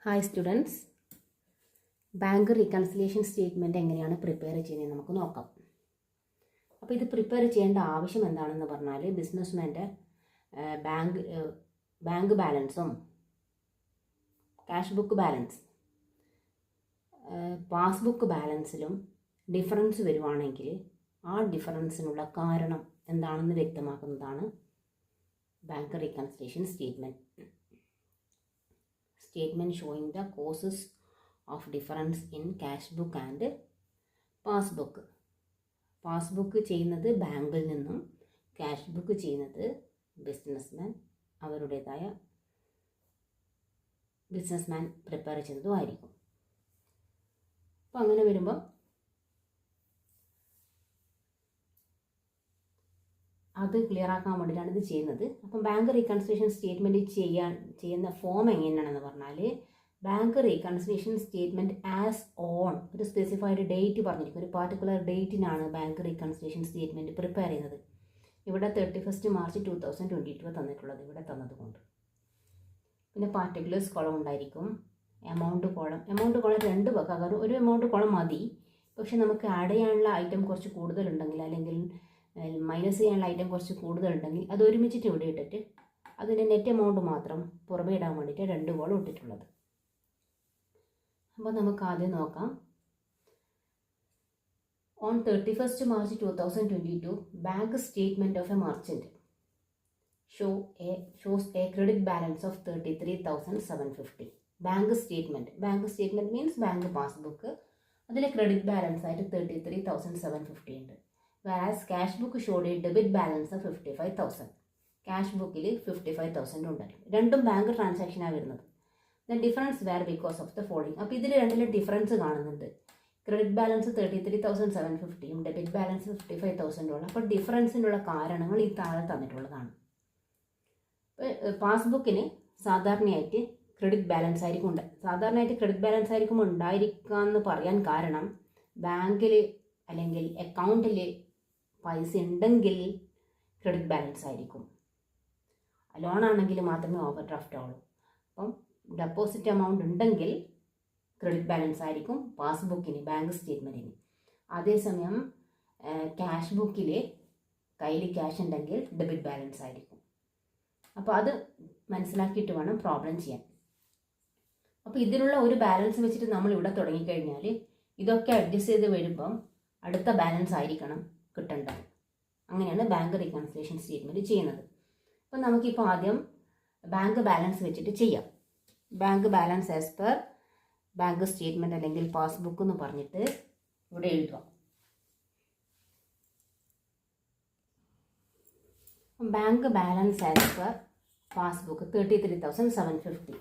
Hi students, bank reconciliation statement എങ്ങനെയാണ് prepare ചെയ്യുന്നത് നമുക്ക് നോക്കാം. അപ്പോൾ ഇത് പ്രിപ്പയർ ചെയ്യേണ്ട ആവശ്യം എന്താണെന്ന് പറഞ്ഞാൽ ബിസിനസ്മാൻ്റെ ബാങ്ക് ബാലൻസും ക്യാഷ് ബുക്ക് ബാലൻസ് പാസ്ബുക്ക് ബാലൻസിലും ഡിഫറൻസ് വരുവാണെങ്കിൽ ആ ഡിഫറൻസിനുള്ള കാരണം എന്താണെന്ന് വ്യക്തമാക്കുന്നതാണ് bank reconciliation statement showing the causes of difference in cash book and passbook. Passbook ചെയ്യുന്നത് ബാങ്കിൽ നിന്നും ക്യാഷ് ബുക്ക് ചെയ്യുന്നത് ബിസിനസ്മാൻ അവരുടേതായ ബിസിനസ്മാൻ പ്രിപ്പയർ ചെയ്യുന്നതും ആയിരിക്കും. അപ്പോൾ അങ്ങനെ വരുമ്പോൾ അത് ക്ലിയർ ആക്കാൻ വേണ്ടിയിട്ടാണ് ഇത് ചെയ്യുന്നത്. അപ്പം ബാങ്ക് റീകൺസിലിയേഷൻ സ്റ്റേറ്റ്മെൻറ്റ് ചെയ്യുന്ന ഫോം എങ്ങനെയാണെന്ന് പറഞ്ഞാൽ bank reconciliation statement as on ഒരു സ്പെസിഫൈഡ് ഡേറ്റ് പറഞ്ഞിരിക്കും. ഒരു പാർട്ടിക്കുലർ ഡേറ്റിനാണ് ബാങ്ക് റീകൺസിലിയേഷൻ സ്റ്റേറ്റ്മെൻറ്റ് പ്രിപ്പയർ ചെയ്യുന്നത്. ഇവിടെ 31 മാർച്ച് 2022 തന്നിട്ടുള്ളത് ഇവിടെ തന്നതുകൊണ്ട്. പിന്നെ പാർട്ടിക്കുലേഴ്സ് കോളം ഉണ്ടായിരിക്കും. എമൗണ്ട് കോളം 2 വെക്കാം. ഒരു എമൗണ്ട് കോളം മതി. പക്ഷെ നമുക്ക് ആഡ് ചെയ്യാനുള്ള ഐറ്റം കുറച്ച് കൂടുതലുണ്ടെങ്കിൽ അല്ലെങ്കിൽ മൈനസ് ചെയ്യാനുള്ള ഐറ്റം കുറച്ച് കൂടുതലുണ്ടെങ്കിൽ അത് ഒരുമിച്ചിട്ട് ഇവിടെ ഇട്ടിട്ട് അതിൻ്റെ നെറ്റ് എമൗണ്ട് മാത്രം പുറമേ ഇടാൻ വേണ്ടിയിട്ട് 2 കോളം ഇട്ടിട്ടുള്ളത്. അപ്പോൾ നമുക്ക് ആദ്യം നോക്കാം. On 31 March 2022 bank statement of A merchant shows A credit balance of 33,750. Bank statement means bank passbook. അതിൽ ക്രെഡിറ്റ് ബാലൻസ് ആയിട്ട് 33,750 ഉണ്ട്. whereas cash book showed a debit balance of 55,000. Cash ബുക്കിൽ 55,000 ഉണ്ടായിരുന്നു. രണ്ടും ബാങ്ക് ട്രാൻസാക്ഷനാണ് വരുന്നത്. The difference were because of the following. അപ്പോൾ ഇതിൽ രണ്ടിലും ഡിഫറൻസ് കാണുന്നുണ്ട്. ക്രെഡിറ്റ് ബാലൻസ് 33,750 ഡെബിറ്റ് ബാലൻസ് 55,000 ഉള്ള. അപ്പോൾ ഡിഫറൻസിനുള്ള കാരണങ്ങൾ ഈ താഴെ തന്നിട്ടുള്ളതാണ്. പാസ്ബുക്കിന് സാധാരണയായിട്ട് ക്രെഡിറ്റ് ബാലൻസ് ആയിരിക്കും സാധാരണയായിട്ട് ക്രെഡിറ്റ് ബാലൻസ് ആയിരിക്കും ഉണ്ടായിരിക്കാമെന്ന് പറയാൻ കാരണം ബാങ്കിൽ അല്ലെങ്കിൽ അക്കൗണ്ടിൽ പൈസ ഉണ്ടെങ്കിൽ ക്രെഡിറ്റ് ബാലൻസ് ആയിരിക്കും. ലോൺ ആണെങ്കിൽ മാത്രമേ ഓവർ ഡ്രാഫ്റ്റ് ആവുള്ളൂ. അപ്പം ഡെപ്പോസിറ്റ് എമൗണ്ട് ഉണ്ടെങ്കിൽ ക്രെഡിറ്റ് ബാലൻസ് ആയിരിക്കും പാസ്ബുക്കിന് ബാങ്ക് സ്റ്റേറ്റ്മെൻറ്റിന്. അതേസമയം ക്യാഷ് ബുക്കിൽ കയ്യിൽ ക്യാഷ് ഉണ്ടെങ്കിൽ ഡെബിറ്റ് ബാലൻസ് ആയിരിക്കും. അപ്പോൾ അത് മനസ്സിലാക്കിയിട്ട് വേണം പ്രോബ്ലം ചെയ്യാൻ. അപ്പോൾ ഇതിലുള്ള ഒരു ബാലൻസ് വെച്ചിട്ട് നമ്മൾ ഇവിടെ തുടങ്ങിക്കഴിഞ്ഞാൽ ഇതൊക്കെ അഡ്ജസ്റ്റ് ചെയ്ത് വരുമ്പം അടുത്ത ബാലൻസ് ആയിരിക്കണം കിട്ടേണ്ടത്. അങ്ങനെയാണ് ബാങ്ക് റീകൺസിലിയേഷൻ സ്റ്റേറ്റ്മെൻറ്റ് ചെയ്യുന്നത്. അപ്പോൾ നമുക്കിപ്പോൾ ആദ്യം ബാങ്ക് ബാലൻസ് വെച്ചിട്ട് ചെയ്യാം. Bank balance as per bank statement അല്ലെങ്കിൽ പാസ്ബുക്ക് എന്ന് പറഞ്ഞിട്ട് ഇവിടെ എഴുതുക. Bank balance as per passbook 33,750.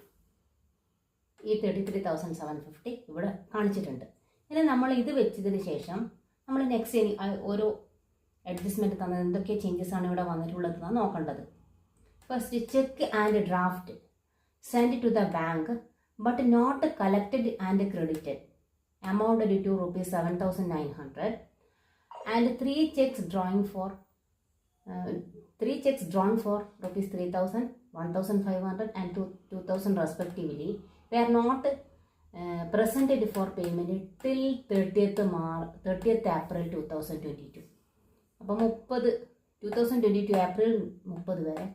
ഈ 33,750 ഇവിടെ കാണിച്ചിട്ടുണ്ട്. ഇനി നമ്മൾ ഇത് വെച്ചതിന് ശേഷം നമ്മൾ നെക്സ്റ്റ് ഓരോ അഡ്ജസ്റ്റ്മെൻറ്റ് തന്നത് എന്തൊക്കെ ചേഞ്ചസ് ആണ് ഇവിടെ വന്നിട്ടുള്ളതെന്നാണ് നോക്കേണ്ടത്. First cheque and draft send to the bank but not collected and credited amount to ₹7,900 and 3 checks drawn for ₹3,000, 1,500 and 2,000 respectively were not presented for payment till 30th April 2022. അപ്പോൾ 2022 April 30 വരെ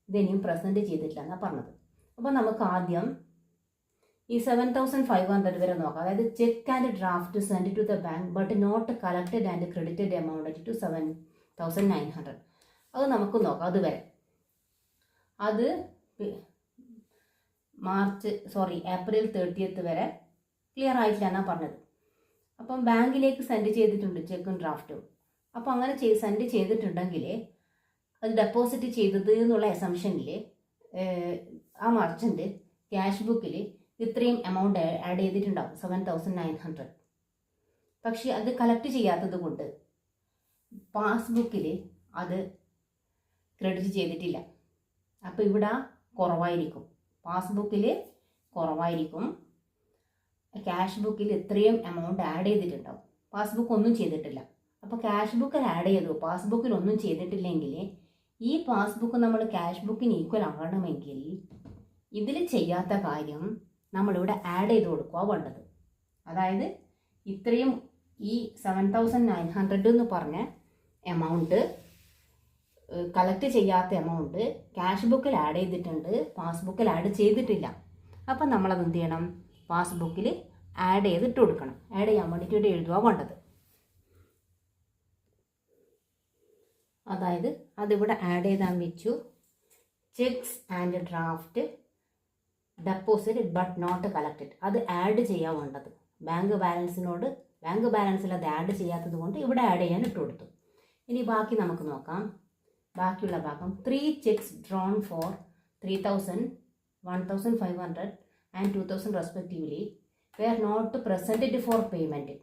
ഇതെനിയും present ചെയ്തിട്ടില്ല എന്നാണ് പറഞ്ഞത്. അപ്പോൾ നമുക്ക് ആദ്യം ഈ 7,500 വരെ നോക്കാം. അതായത് cheque and draft send to the bank but not collected and credited amount to 7,900. അത് നമുക്ക് നോക്കാം. അതുവരെ അത് ഏപ്രിൽ 30th വരെ ക്ലിയർ ആയിട്ടില്ല എന്നാണ് പറഞ്ഞത്. അപ്പം ബാങ്കിലേക്ക് സെൻഡ് ചെയ്തിട്ടുണ്ട് ചെക്കും ഡ്രാഫ്റ്റും. അപ്പോൾ അങ്ങനെ സെൻഡ് ചെയ്തിട്ടുണ്ടെങ്കിൽ അത് ഡെപ്പോസിറ്റ് ചെയ്തത് എന്നുള്ള അസംഷനിൽ ആ മർച്ചൻ്റ് ക്യാഷ് ബുക്കിൽ ഇത്രയും എമൗണ്ട് ആഡ് ചെയ്തിട്ടുണ്ടാവും 7,900. പക്ഷേ അത് കളക്ട് ചെയ്യാത്തത് കൊണ്ട് പാസ്ബുക്കിൽ അത് ക്രെഡിറ്റ് ചെയ്തിട്ടില്ല. അപ്പോൾ ഇവിടെ കുറവായിരിക്കും. പാസ്ബുക്കിൽ കുറവായിരിക്കും. ക്യാഷ് ബുക്കിൽ ഇത്രയും എമൗണ്ട് ആഡ് ചെയ്തിട്ടുണ്ടാവും. പാസ്ബുക്ക് ഒന്നും ചെയ്തിട്ടില്ല. അപ്പോൾ ക്യാഷ് ബുക്കിൽ ആഡ് ചെയ്തു, പാസ്ബുക്കിൽ ഒന്നും ചെയ്തിട്ടില്ലെങ്കിൽ ഈ പാസ്ബുക്ക് നമ്മൾ ക്യാഷ് ബുക്കിന് ഈക്വൽ ആകണമെങ്കിൽ ഇതിൽ ചെയ്യാത്ത കാര്യം നമ്മളിവിടെ ആഡ് ചെയ്ത് കൊടുക്കുക വേണ്ടത്. അതായത് ഇത്രയും ഈ 7,900 എന്ന് പറഞ്ഞ എമൗണ്ട്, കളക്ട് ചെയ്യാത്ത എമൗണ്ട് ക്യാഷ് ബുക്കിൽ ആഡ് ചെയ്തിട്ടുണ്ട്, പാസ്ബുക്കിൽ ആഡ് ചെയ്തിട്ടില്ല. അപ്പം നമ്മളത് എന്ത് ചെയ്യണം, പാസ്ബുക്കിൽ ആഡ് ചെയ്തിട്ട് കൊടുക്കണം. ആഡ് ചെയ്യാൻ വേണ്ടിയിട്ട് ഇവിടെ എഴുതുക വേണ്ടത്. അതായത് അതിവിടെ ആഡ് ചെയ്താൽ വെച്ചു, cheques and draft deposit but not collected, അത് ആഡ് ചെയ്യാൻ വേണ്ടത്. ബാങ്ക് ബാലൻസിൽ അത് ആഡ് ചെയ്യാത്തത് കൊണ്ട് ഇവിടെ ആഡ് ചെയ്യാൻ ഇട്ട് കൊടുത്തു. ഇനി ബാക്കി നമുക്ക് നോക്കാം. ബാക്കിയുള്ള ഭാഗം 3 cheques drawn for 3,000, 1,500 and 2,000 respectively were not presented for payment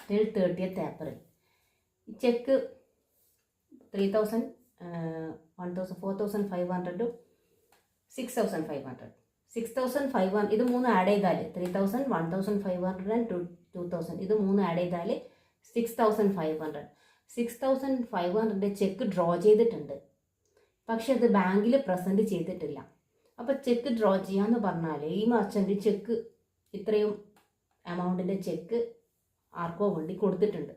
till 30th April. Cheque 3,000, 1,000, 4,500, 6,500. 6,500 ഇത് 3 ആഡ് ചെയ്താൽ 3,000, 1,500 ആൻഡ് 2,000 ഇത് 3 ആഡ് ചെയ്താൽ 6,500. 6,500 ചെക്ക് ഡ്രോ ചെയ്തിട്ടുണ്ട്, പക്ഷെ അത് ബാങ്കിൽ പ്രസൻറ്റ് ചെയ്തിട്ടില്ല. അപ്പോൾ ചെക്ക് ഡ്രോ ചെയ്യാന്ന് പറഞ്ഞാൽ ഈ മർച്ചൻ്റ് ചെക്ക് ഇത്രയും എമൗണ്ടിൻ്റെ ചെക്ക് ആർക്കോ വേണ്ടി കൊടുത്തിട്ടുണ്ട്.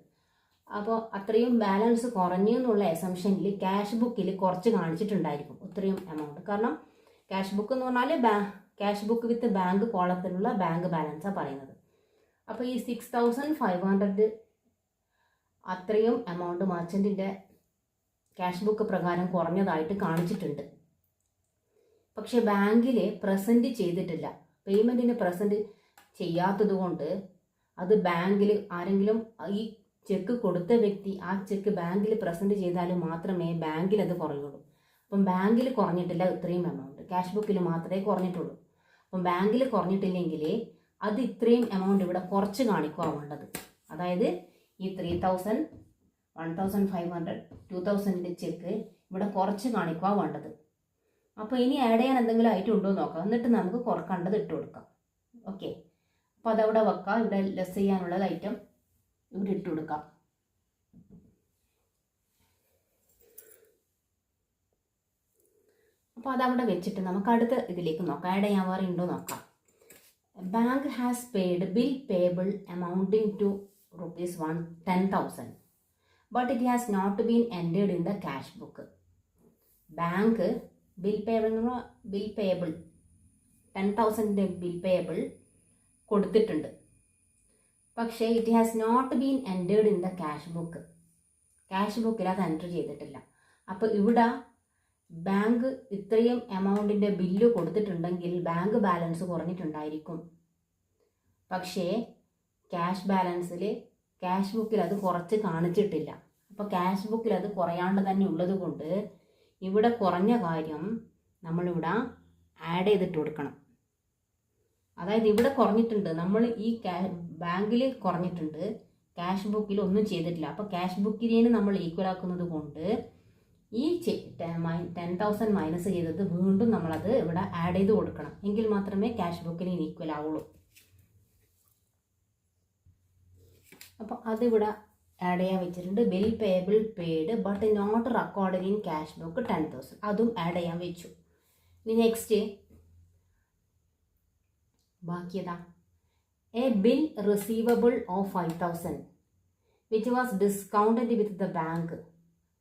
അപ്പോൾ അത്രയും ബാലൻസ് കുറഞ്ഞു എന്നുള്ള എസംഷനിൽ ക്യാഷ് ബുക്കിൽ കുറച്ച് കാണിച്ചിട്ടുണ്ടായിരിക്കും ഇത്രയും എമൗണ്ട്. കാരണം ക്യാഷ് ബുക്ക് എന്ന് പറഞ്ഞാൽ ക്യാഷ് ബുക്ക് വിത്ത് ബാങ്ക് കോളത്തിലുള്ള ബാങ്ക് ബാലൻസാണ് പറയുന്നത്. അപ്പോൾ ഈ 6,500 അത്രയും എമൗണ്ട് മർച്ചൻറ്റിൻ്റെ ക്യാഷ് ബുക്ക് പ്രകാരം കുറഞ്ഞതായിട്ട് കാണിച്ചിട്ടുണ്ട്. പക്ഷെ ബാങ്കിൽ പ്രസൻറ്റ് ചെയ്തിട്ടില്ല. പേയ്മെൻറ്റിന് പ്രസൻറ്റ് ചെയ്യാത്തത് കൊണ്ട് അത് ബാങ്കിൽ ആരെങ്കിലും ഈ ചെക്ക് കൊടുത്ത വ്യക്തി ആ ചെക്ക് ബാങ്കിൽ പ്രസൻറ്റ് ചെയ്താൽ മാത്രമേ ബാങ്കിൽ അത് കുറയുള്ളൂ. അപ്പം ബാങ്കിൽ കുറഞ്ഞിട്ടില്ല ഇത്രയും എമൗണ്ട്, ക്യാഷ് ബുക്കിൽ മാത്രമേ കുറഞ്ഞിട്ടുള്ളൂ. അപ്പം ബാങ്കിൽ കുറഞ്ഞിട്ടില്ലെങ്കിൽ അത് ഇത്രയും എമൗണ്ട് ഇവിടെ കുറച്ച് കാണിക്കുക വേണ്ടത്. അതായത് ഈ 3,000, 1,500, 2,000 ചെക്ക് ഇവിടെ കുറച്ച് കാണിക്കുക വേണ്ടത്. അപ്പോൾ ഇനി ആഡ് ചെയ്യാൻ എന്തെങ്കിലും ഐറ്റം ഉണ്ടോ എന്ന് നോക്കാം, എന്നിട്ട് നമുക്ക് കുറക്കേണ്ടത് ഇട്ട് കൊടുക്കാം. ഓക്കെ, അപ്പോൾ അതവിടെ വെക്കാം. ഇവിടെ ലെസ് ചെയ്യാനുള്ള ഐറ്റം ഇവിടെ ഇട്ട് കൊടുക്കാം. അപ്പോൾ അതവിടെ വെച്ചിട്ട് നമുക്ക് അടുത്ത ഇതിലേക്ക് നോക്കാം, ആഡ് ചെയ്യാൻ വേറെ ഉണ്ടോ നോക്കാം. Bank has paid bill payable amounting to ₹10,000 but it has not been entered in the cash book. Bank bill payable 10,000 bill payable കൊടുത്തിട്ടുണ്ട്, പക്ഷേ it has not been entered in the cash book. Cash ബുക്കിൽ അത് enter ചെയ്തിട്ടില്ല. അപ്പോൾ ഇവിടെ bank ഇത്രയും എമൗണ്ടിൻ്റെ bill കൊടുത്തിട്ടുണ്ടെങ്കിൽ ബാങ്ക് ബാലൻസ് കുറഞ്ഞിട്ടുണ്ടായിരിക്കും. പക്ഷേ ക്യാഷ് ബുക്കിൽ അത് കുറച്ച് കാണിച്ചിട്ടില്ല. അപ്പോൾ ക്യാഷ് ബുക്കിൽ അത് കുറയാണ്ട് തന്നെ ഉള്ളത് കൊണ്ട് ഇവിടെ കുറഞ്ഞ കാര്യം നമ്മളിവിടെ ആഡ് ചെയ്തിട്ട് കൊടുക്കണം. അതായത് ഇവിടെ കുറഞ്ഞിട്ടുണ്ട്, നമ്മൾ ഈ ബാങ്കിൽ കുറഞ്ഞിട്ടുണ്ട്, ക്യാഷ് ബുക്കിൽ ഒന്നും ചെയ്തിട്ടില്ല. അപ്പോൾ ക്യാഷ് ബുക്കിനെ നമ്മൾ ഈക്വൽ ആക്കുന്നത് കൊണ്ട് ഈ 10,000 മൈനസ് ചെയ്തത് വീണ്ടും നമ്മളത് ഇവിടെ ആഡ് ചെയ്ത് കൊടുക്കണം. എങ്കിൽ മാത്രമേ ക്യാഷ് ബുക്കിന് ഈക്വൽ ആവുള്ളൂ. അപ്പോൾ അതിവിടെ ആഡ് ചെയ്യാൻ വെച്ചിട്ടുണ്ട്. Bill payable paid but not recorded in cash book 10,000, അതും ആഡ് ചെയ്യാൻ വെച്ചു. ഇനി നെക്സ്റ്റ് ബാക്കിയതാ, a bill receivable of 5,000 which was discounted with the bank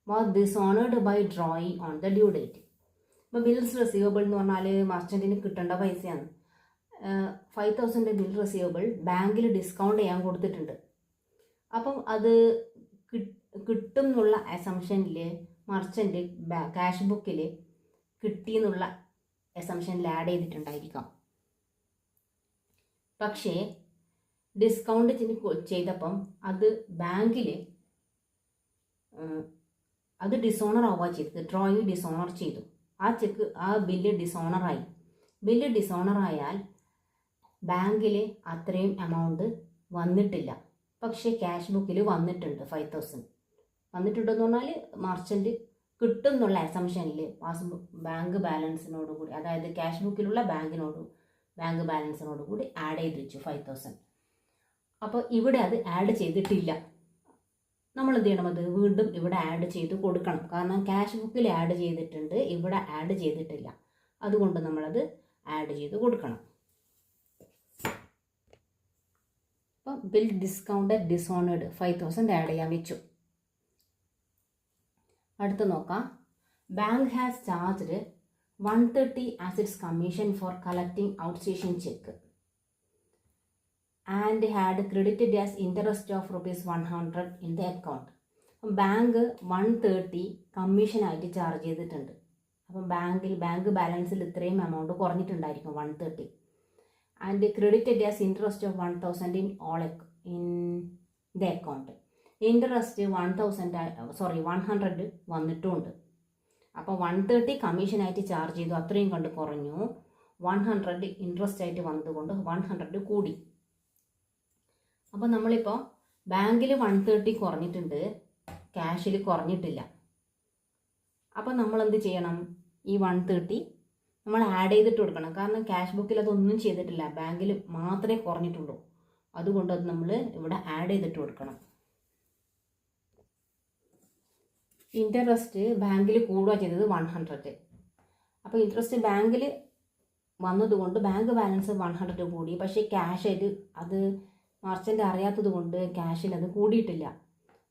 was dishonoured by drawing on the due date. ഇപ്പോൾ ബിൽസ് റിസീവബിൾ എന്ന് പറഞ്ഞാൽ മർച്ചൻറ്റിന് കിട്ടേണ്ട പൈസയാണ്. 5,000 ബിൽ റിസീവബിൾ ബാങ്കിൽ ഡിസ്കൗണ്ട് ചെയ്യാൻ കൊടുത്തിട്ടുണ്ട്. അപ്പം അത് കിട്ടും എന്നുള്ള അസംഷനിൽ മർച്ചൻറ്റ് ക്യാഷ് ബുക്കിൽ കിട്ടിയെന്നുള്ള അസംഷനിൽ ആഡ് ചെയ്തിട്ടുണ്ടായിരിക്കാം. പക്ഷേ ഡിസ്കൗണ്ട് ചെയ്തപ്പം അത് ബാങ്കിൽ അത് ഡിസോണർ ആവുക ചെയ്തത്, ഡ്രോയിങ് ഡിസോണർ ചെയ്തു. ആ ബില്ല് ഡിസോണറായി. ബില്ല് ഡിസോണറായാൽ ബാങ്കിൽ അത്രയും എമൗണ്ട് വന്നിട്ടില്ല, പക്ഷേ ക്യാഷ് ബുക്കിൽ വന്നിട്ടുണ്ട്. 5,000 വന്നിട്ടുണ്ടെന്ന് പറഞ്ഞാൽ മർച്ചൻറ്റ് കിട്ടും എന്നുള്ള അസംഷനിൽ ബാങ്ക് ബാലൻസിനോടുകൂടി, അതായത് ക്യാഷ് ബുക്കിലുള്ള ബാങ്ക് ബാലൻസിനോടുകൂടി ആഡ് ചെയ്ത് വെച്ചു 5,000. അപ്പോൾ ഇവിടെ അത് ആഡ് ചെയ്തിട്ടില്ല. നമ്മൾ എന്ത് ചെയ്യണം, അത് വീണ്ടും ഇവിടെ ആഡ് ചെയ്ത് കൊടുക്കണം. കാരണം ക്യാഷ് ബുക്കിൽ ആഡ് ചെയ്തിട്ടുണ്ട്, ഇവിടെ ആഡ് ചെയ്തിട്ടില്ല. അതുകൊണ്ട് നമ്മളത് ആഡ് ചെയ്ത് കൊടുക്കണം. ബിൽ ഡിസ്കൗണ്ടഡ് ഡിസോണേഡ് 5000 ആഡ് ചെയ്യാൻ വെച്ചു. അടുത്ത് നോക്കാം. Bank has charged 130 as its commission for collecting outstanding check and had credited as interest of ₹100 in the account. Bank 130 കമ്മീഷനായിട്ട് ചാർജ് ചെയ്തിട്ടുണ്ട്. അപ്പം ബാങ്ക് ബാലൻസിൽ ഇത്രയും എമൗണ്ട് കുറഞ്ഞിട്ടുണ്ടായിരിക്കും 130. And credited as interest of 1000 in the account. Interest 100 വന്നിട്ടുമുണ്ട്. അപ്പോൾ 130 കമ്മീഷനായിട്ട് charge ചെയ്തു, അത്രയും കണ്ട് കുറഞ്ഞു. 100 ഇൻട്രസ്റ്റ് ആയിട്ട് വന്നതുകൊണ്ട് 100 കൂടി. അപ്പോൾ നമ്മളിപ്പോൾ ബാങ്കിൽ 130 കുറഞ്ഞിട്ടുണ്ട്, ക്യാഷിൽ കുറഞ്ഞിട്ടില്ല. അപ്പോൾ നമ്മൾ എന്ത് ചെയ്യണം? ഈ 130 നമ്മൾ ആഡ് ചെയ്തിട്ട് കൊടുക്കണം. കാരണം ക്യാഷ് ബുക്കിൽ അതൊന്നും ചെയ്തിട്ടില്ല, ബാങ്കിൽ മാത്രമേ കുറഞ്ഞിട്ടുള്ളൂ. അതുകൊണ്ട് അത് നമ്മൾ ഇവിടെ ആഡ് ചെയ്തിട്ട് കൊടുക്കണം. ഇൻട്രസ്റ്റ് ബാങ്കിൽ കൂടുക ചെയ്തത് 100. അപ്പോൾ ഇൻട്രസ്റ്റ് ബാങ്കിൽ വന്നതുകൊണ്ട് ബാങ്ക് ബാലൻസ് 100 കൂടി. പക്ഷേ ക്യാഷ് ആയിട്ട് അത് മർച്ചൻ്റ് അറിയാത്തത് കൊണ്ട് ക്യാഷിൽ അത് കൂടിയിട്ടില്ല.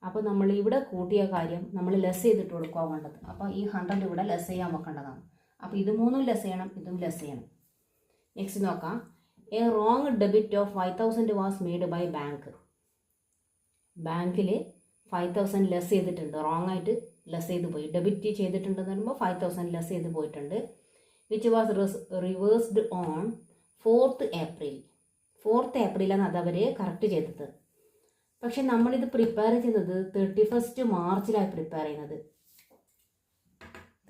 അപ്പോൾ നമ്മൾ ഇവിടെ കൂട്ടിയ കാര്യം നമ്മൾ ലെസ് ചെയ്തിട്ട് കൊടുക്കുക വേണ്ടത്. അപ്പോൾ ഈ 100 ഇവിടെ ലെസ് ചെയ്യാൻ വെക്കേണ്ടതാണ്. അപ്പോൾ ഇത് മൂന്നും ലെസ് ചെയ്യണം, ഇതും ലെസ് ചെയ്യണം. നെക്സ്റ്റ് നോക്കാം. A wrong debit of 5000 was made by bank. ബാങ്കിൽ 5000 ലെസ് ചെയ്തിട്ടുണ്ട്, റോങ് ആയിട്ട് ലെസ് ചെയ്ത് പോയി. ഡെബിറ്റ് ചെയ്തിട്ടുണ്ടെന്ന് പറയുമ്പോൾ 5000 ലെസ് ചെയ്ത് പോയിട്ടുണ്ട്. Which was reversed on 4th April. 4th Aprilലാണ് അതവർ കറക്റ്റ് ചെയ്തത്. പക്ഷെ നമ്മളിത് പ്രിപ്പയർ ചെയ്യുന്നത് 31st Marchിലാണ് പ്രിപ്പയർ ചെയ്യുന്നത്.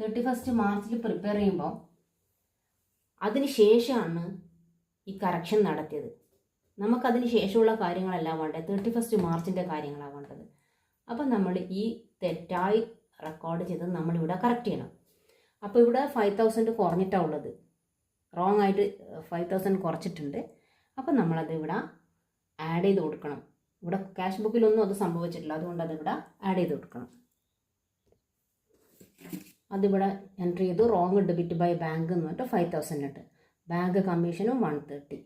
31st Marchിൽ പ്രിപ്പയർ ചെയ്യുമ്പോൾ അതിന് ശേഷമാണ് ഈ കറക്ഷൻ നടത്തിയത്. നമുക്കതിന് ശേഷമുള്ള കാര്യങ്ങളെല്ലാം വേണ്ടത് 31st Marchിൻ്റെ കാര്യങ്ങളാണ് വേണ്ടത്. അപ്പം നമ്മൾ ഈ തെറ്റായി റെക്കോർഡ് ചെയ്തത് നമ്മളിവിടെ കറക്റ്റ് ചെയ്യണം. അപ്പോൾ ഇവിടെ 5000 കുറഞ്ഞിട്ടാണ് ഉള്ളത്, റോങ് ആയിട്ട് 5000 കുറച്ചിട്ടുണ്ട്. അപ്പം നമ്മളത് ഇവിടെ ആഡ് ചെയ്ത് കൊടുക്കണം. ഇവിടെ ക്യാഷ് ബുക്കിലൊന്നും അത് സംഭവിച്ചിട്ടില്ല, അതുകൊണ്ട് അതിവിടെ ആഡ് ചെയ്ത് കൊടുക്കണം. അതിവിടെ എൻട്രി ചെയ്തു. റോങ് ഡെബിറ്റ് ബൈ ബാങ്ക് എന്ന് പറഞ്ഞിട്ട് 5000 ഉണ്ട്. ബാങ്ക് കമ്മീഷനും 130.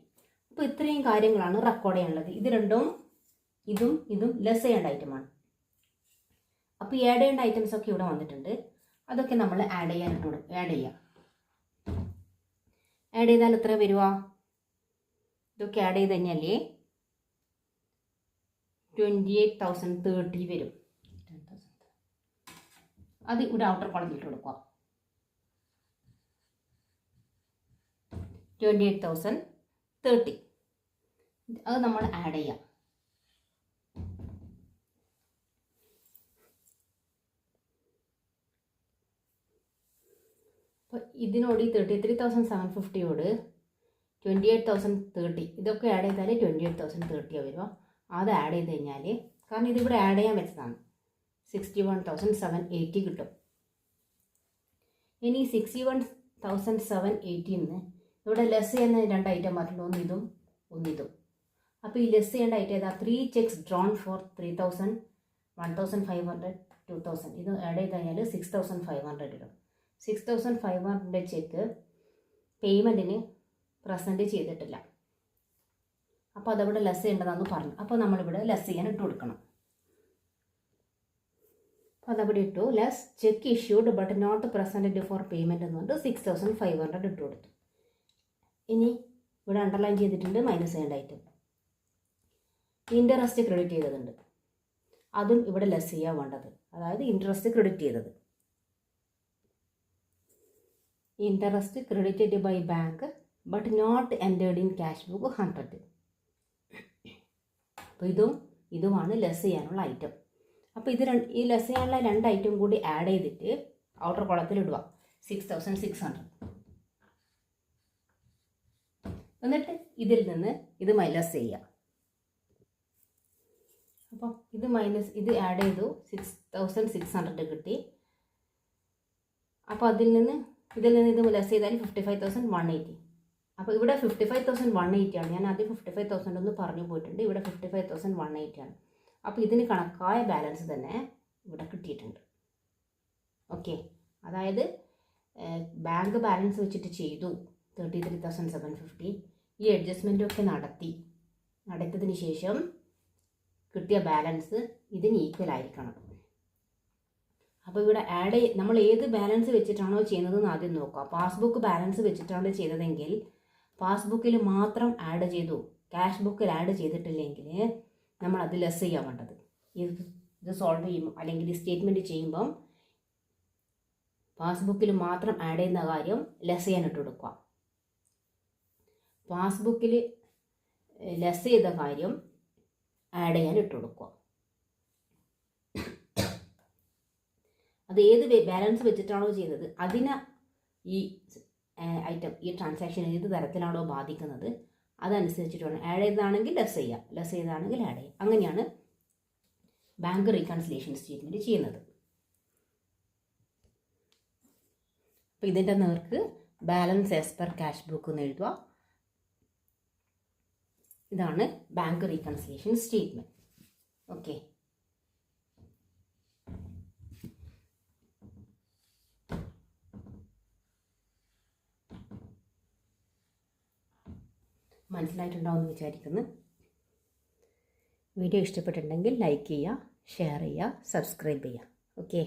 അപ്പോൾ ഇത്രയും കാര്യങ്ങളാണ് റെക്കോർഡ് ചെയ്യാനുള്ളത്. ഇത് രണ്ടും ഇതും ലെസ് ചെയ്യേണ്ട ഐറ്റമാണ്. അപ്പോൾ ഈ ആഡ് ചെയ്യേണ്ട ഐറ്റംസ് ഒക്കെ ഇവിടെ വന്നിട്ടുണ്ട്. അതൊക്കെ നമ്മൾ ആഡ് ചെയ്യാൻ ആഡ് ചെയ്യാം. ആഡ് ചെയ്താൽ എത്ര വരുക? ഇതൊക്കെ ആഡ് ചെയ്ത് കഴിഞ്ഞാലേ 28,030 വരും. അത് ഇവിടെ ഔട്ടർ കോളത്തിലിട്ട് കൊടുക്കുക. 28,030 അത് നമ്മൾ ആഡ് ചെയ്യാം. അപ്പോൾ ഇതിനോട് ഈ 33,750യോട് 28,030 ഇതൊക്കെ ആഡ് ചെയ്താൽ 28,030 വരുമോ? അത് ആഡ് ചെയ്ത് കഴിഞ്ഞാൽ, കാരണം ഇതിവിടെ ആഡ് ചെയ്യാൻ വെച്ചതാണ്, 61,780 കിട്ടും. ഇനി 61,780 ഇവിടെ ലെസ് ചെയ്യുന്ന 2 ഐറ്റം പറഞ്ഞിട്ടുള്ളൂ, ഒന്നിതും. അപ്പോൾ ഈ ലെസ് ചെയ്യേണ്ട ഐറ്റം ഏതാ? 3 ചെക്സ് ഡ്രോൺ ഫോർ 3,000, 1,500, 2,000. ഇത് ആഡ് ചെയ്ത് കഴിഞ്ഞാൽ 6,500 കിട്ടും. 6,500 ചെക്ക് പേയ്മെൻറ്റിന് പ്രസൻറ്റ് ചെയ്തിട്ടില്ല. അപ്പോൾ അതവിടെ ലെസ് ചെയ്യേണ്ടതാണെന്ന് പറഞ്ഞു. അപ്പോൾ നമ്മളിവിടെ ലെസ് ചെയ്യാൻ ഇട്ട് കൊടുക്കണം. അപ്പോൾ അതവിടെ ഇട്ടു. Less cheque issued but not presented for payment എന്ന് പറഞ്ഞിട്ട് 6,500 ഇട്ട് കൊടുത്തു. ഇനി ഇവിടെ അണ്ടർലൈൻ ചെയ്തിട്ടുണ്ട് മൈനസ് ചെയ്യേണ്ട ഐറ്റം. ഇൻട്രസ്റ്റ് ക്രെഡിറ്റ് ചെയ്തതുണ്ട്, അതും ഇവിടെ ലെസ് ചെയ്യാൻ വേണ്ടത്. അതായത് ഇൻട്രസ്റ്റ് ക്രെഡിറ്റ് ചെയ്തത്. Interest credited by bank but not entered in cash book 100. അപ്പോൾ ഇതുമാണ് ലെസ് ചെയ്യാനുള്ള ഐറ്റം. അപ്പോൾ ഈ ലെസ് ചെയ്യാനുള്ള 2 ഐറ്റം കൂടി ആഡ് ചെയ്തിട്ട് ഔട്ടർ കോളത്തിൽ ഇടുക 6,600. എന്നിട്ട് ഇതിൽ നിന്ന് ഇത് മൈനസ് ചെയ്യുക. അപ്പോൾ ഇത് ആഡ് ചെയ്തു, 6,600 കിട്ടി. അപ്പോൾ ഇതിൽ നിന്ന് ഇത് ലെസ് ചെയ്താൽ 55,180. അപ്പോൾ ഇവിടെ 55,180 ആണ്. ഞാൻ ആദ്യം 55,000 ഒന്ന് പറഞ്ഞു പോയിട്ടുണ്ട്. ഇവിടെ 55,180 ആണ്. അപ്പോൾ ഇതിന് കണക്കായ ബാലൻസ് തന്നെ ഇവിടെ കിട്ടിയിട്ടുണ്ട്. ഓക്കെ, അതായത് ബാങ്ക് ബാലൻസ് വെച്ചിട്ട് ചെയ്തു 33,750. ഈ അഡ്ജസ്റ്റ്മെൻറ്റൊക്കെ നടത്തിയതിന് ശേഷം കിട്ടിയ ബാലൻസ് ഇതിന് ഈക്വൽ ആയിരിക്കണം. അപ്പോൾ ഇവിടെ നമ്മൾ ഏത് ബാലൻസ് വെച്ചിട്ടാണോ ചെയ്യുന്നതെന്ന് ആദ്യം നോക്കുക. പാസ്ബുക്ക് ബാലൻസ് വെച്ചിട്ടാണ് ചെയ്തതെങ്കിൽ പാസ്ബുക്കിൽ മാത്രം ആഡ് ചെയ്തു, ക്യാഷ് ബുക്കിൽ ആഡ് ചെയ്തിട്ടില്ലെങ്കിൽ നമ്മൾ അത് ലെസ് ചെയ്യാൻ വേണ്ടത്. ഇത് സോൾവ് ചെയ്യുമ്പോൾ അല്ലെങ്കിൽ സ്റ്റേറ്റ്മെൻറ്റ് ചെയ്യുമ്പം പാസ്ബുക്കിൽ മാത്രം ആഡ് ചെയ്യുന്ന കാര്യം ലെസ് ചെയ്യാൻ ഇട്ട് കൊടുക്കുക. പാസ്ബുക്കിൽ ലെസ് ചെയ്ത കാര്യം ആഡ് ചെയ്യാൻ ഇട്ട് കൊടുക്കുക. അത് ഏത് ബാലൻസ് വെച്ചിട്ടാണോ ചെയ്യുന്നത് അതിന് ഈ ഐറ്റം, ഈ ട്രാൻസാക്ഷൻ ഏത് തരത്തിലാണോ ബാധിക്കുന്നത് അതനുസരിച്ചിട്ട് വേണം. ആഡ് ചെയ്തതാണെങ്കിൽ ലെസ് ചെയ്യാം, ലെസ് ചെയ്തതാണെങ്കിൽ ആഡ് ചെയ്യാം. അങ്ങനെയാണ് ബാങ്ക് റീകൺസിലിയേഷൻ സ്റ്റേറ്റ്മെൻറ്റ് ചെയ്യുന്നത്. അപ്പോൾ ഇതിൻ്റെ നേർക്ക് balance as per cash book എന്ന് എഴുതുക. ഇതാണ് ബാങ്ക് റീകൺസിലിയേഷൻ സ്റ്റേറ്റ്മെൻറ്റ്. ഓക്കെ, മനസ്സിലായിട്ടുണ്ടാവുമെന്ന് വിചാരിക്കുന്നു. വീഡിയോ ഇഷ്ടപ്പെട്ടിട്ടുണ്ടെങ്കിൽ ലൈക്ക് ചെയ്യുക, ഷെയർ ചെയ്യുക, സബ്സ്ക്രൈബ് ചെയ്യുക. ഓക്കെ.